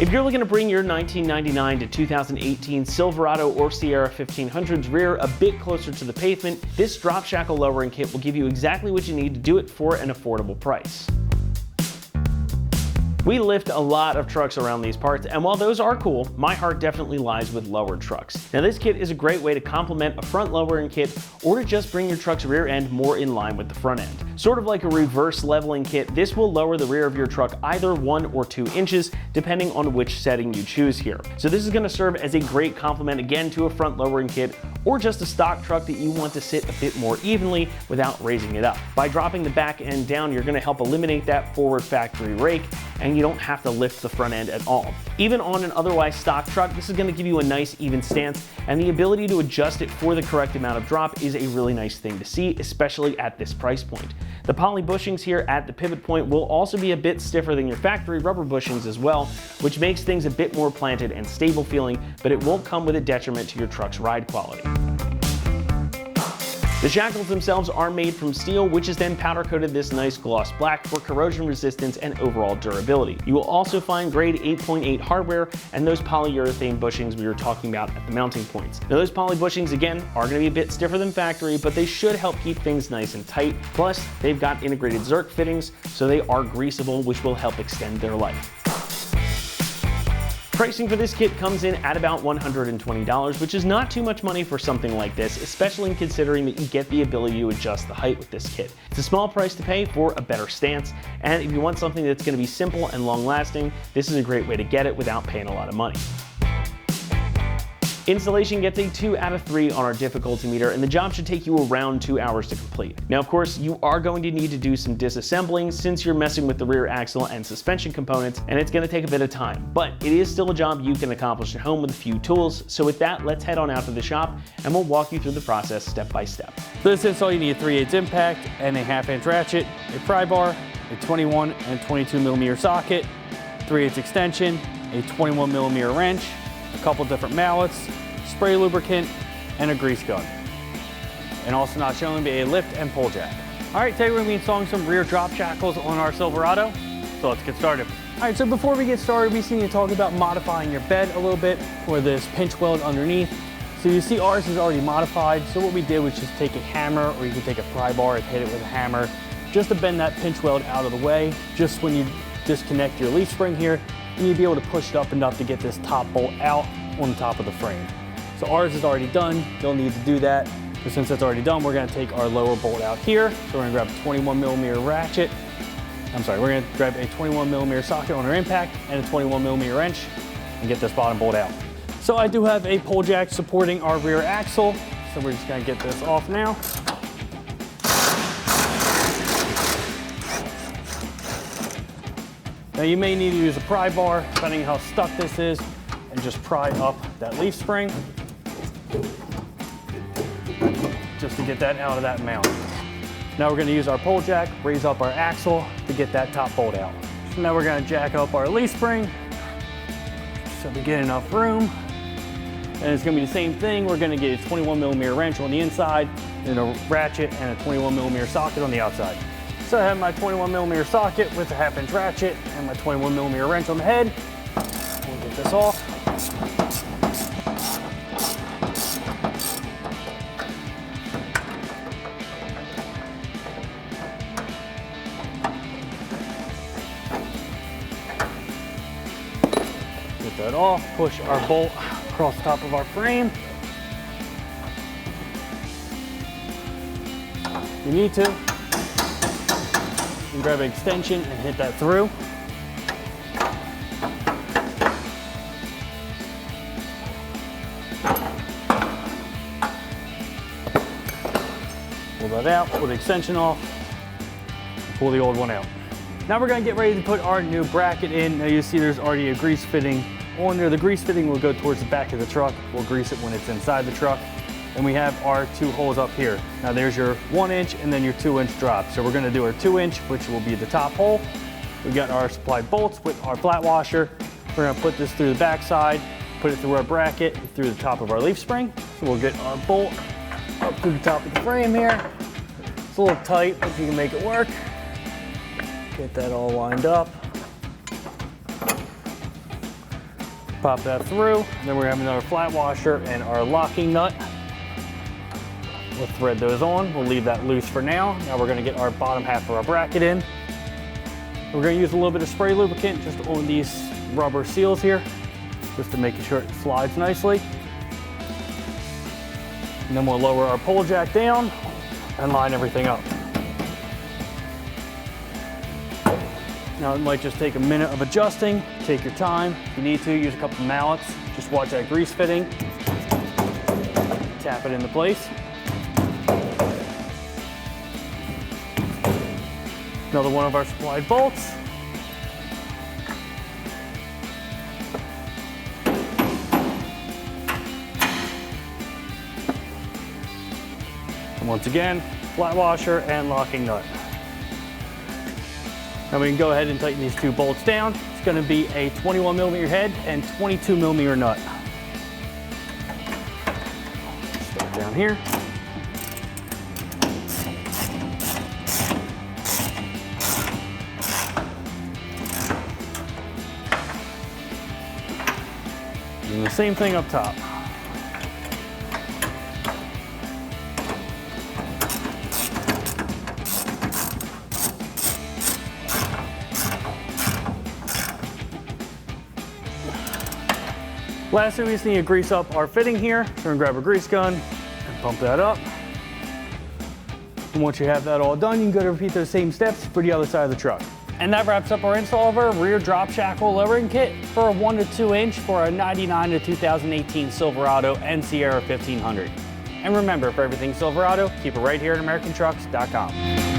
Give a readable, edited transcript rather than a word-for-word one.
If you're looking to bring your 1999 to 2018 Silverado or Sierra 1500's rear a bit closer to the pavement, this drop shackle lowering kit will give you exactly what you need to do it for an affordable price. We lift a lot of trucks around these parts, and while those are cool, my heart definitely lies with lowered trucks. Now this kit is a great way to complement a front lowering kit or to just bring your truck's rear end more in line with the front end. Sort of like a reverse leveling kit, this will lower the rear of your truck either 1 or 2 inches, depending on which setting you choose here. So this is going to serve as a great complement again to a front lowering kit or just a stock truck that you want to sit a bit more evenly without raising it up. By dropping the back end down, you're going to help eliminate that forward factory rake, and you don't have to lift the front end at all. Even on an otherwise stock truck, this is going to give you a nice even stance, and the ability to adjust it for the correct amount of drop is a really nice thing to see, especially at this price point. The poly bushings here at the pivot point will also be a bit stiffer than your factory rubber bushings as well, which makes things a bit more planted and stable feeling, but it won't come with a detriment to your truck's ride quality. The shackles themselves are made from steel, which is then powder coated this nice gloss black for corrosion resistance and overall durability. You will also find grade 8.8 hardware and those polyurethane bushings we were talking about at the mounting points. Now those poly bushings again are going to be a bit stiffer than factory, but they should help keep things nice and tight. Plus they've got integrated Zerk fittings, so they are greasable, which will help extend their life. Pricing for this kit comes in at about $120, which is not too much money for something like this, especially considering that you get the ability to adjust the height with this kit. It's a small price to pay for a better stance, and if you want something that's going to be simple and long lasting, this is a great way to get it without paying a lot of money. Installation gets a 2 out of 3 on our difficulty meter, and the job should take you around 2 hours to complete. Now, of course, you are going to need to do some disassembling since you're messing with the rear axle and suspension components, and it's going to take a bit of time. But it is still a job you can accomplish at home with a few tools. So with that, let's head on out to the shop, and we'll walk you through the process step by step. For this install, you need a 3/8 impact and a 1/2" ratchet, a pry bar, a 21 and 22 millimeter socket, 3/8 extension, a 21 millimeter wrench, a couple different mallets, spray lubricant, and a grease gun. And also not shown will be a lift and pull jack. All right, today we're gonna be installing some rear drop shackles on our Silverado. So let's get started. All right, so before we get started, we just need to talk about modifying your bed a little bit for this pinch weld underneath. So you see ours is already modified. So what we did was just take a hammer, or you can take a pry bar and hit it with a hammer, just to bend that pinch weld out of the way. Just when you disconnect your leaf spring here, and you'll be able to push it up enough to get this top bolt out on the top of the frame. So ours is already done, you'll need to do that. But since that's already done, we're gonna take our lower bolt out here. So we're gonna grab a 21 millimeter ratchet. We're gonna grab a 21 millimeter socket on our impact and a 21 millimeter wrench and get this bottom bolt out. So I do have a pull jack supporting our rear axle. So we're just gonna get this off now. Now you may need to use a pry bar, depending on how stuck this is, and just pry up that leaf spring, just to get that out of that mount. Now we're gonna use our pull jack, raise up our axle to get that top bolt out. So now we're gonna jack up our leaf spring, so we get enough room. And it's gonna be the same thing. We're gonna get a 21 millimeter wrench on the inside, and a ratchet and a 21 millimeter socket on the outside. So I have my 21 millimeter socket with a 1/2" ratchet and my 21 millimeter wrench on the head. We'll get this off. Get that off, push our bolt across the top of our frame. You need to. You can grab an extension and hit that through. Pull that out, pull the extension off, and pull the old one out. Now we're gonna get ready to put our new bracket in. Now you see there's already a grease fitting on there. The grease fitting will go towards the back of the truck. We'll grease it when it's inside the truck. And we have our 2 holes up here. Now there's your 1 inch and then your 2 inch drop. So we're gonna do our 2 inch, which will be the top hole. We got our supplied bolts with our flat washer. We're gonna put this through the back side, put it through our bracket, and through the top of our leaf spring. So we'll get our bolt up through the top of the frame here. It's a little tight, but you can make it work. Get that all lined up. Pop that through. Then we're gonna have another flat washer and our locking nut. We'll thread those on. We'll leave that loose for now. Now we're gonna get our bottom half of our bracket in. We're gonna use a little bit of spray lubricant just on these rubber seals here, just to make sure it slides nicely. And then we'll lower our pole jack down and line everything up. Now it might just take a minute of adjusting. Take your time. If you need to, use a couple mallets. Just watch that grease fitting. Tap it into place. Another one of our supplied bolts. And once again, flat washer and locking nut. Now we can go ahead and tighten these two bolts down. It's going to be a 21mm head and 22mm nut. Start down here. And the same thing up top. Lastly, we just need to grease up our fitting here. So we're gonna grab a grease gun and pump that up. And once you have that all done, you can go to repeat those same steps for the other side of the truck. And that wraps up our install of our rear drop shackle lowering kit for a 1 to 2 inch for a 99 to 2018 Silverado and Sierra 1500. And remember, for everything Silverado, keep it right here at AmericanTrucks.com.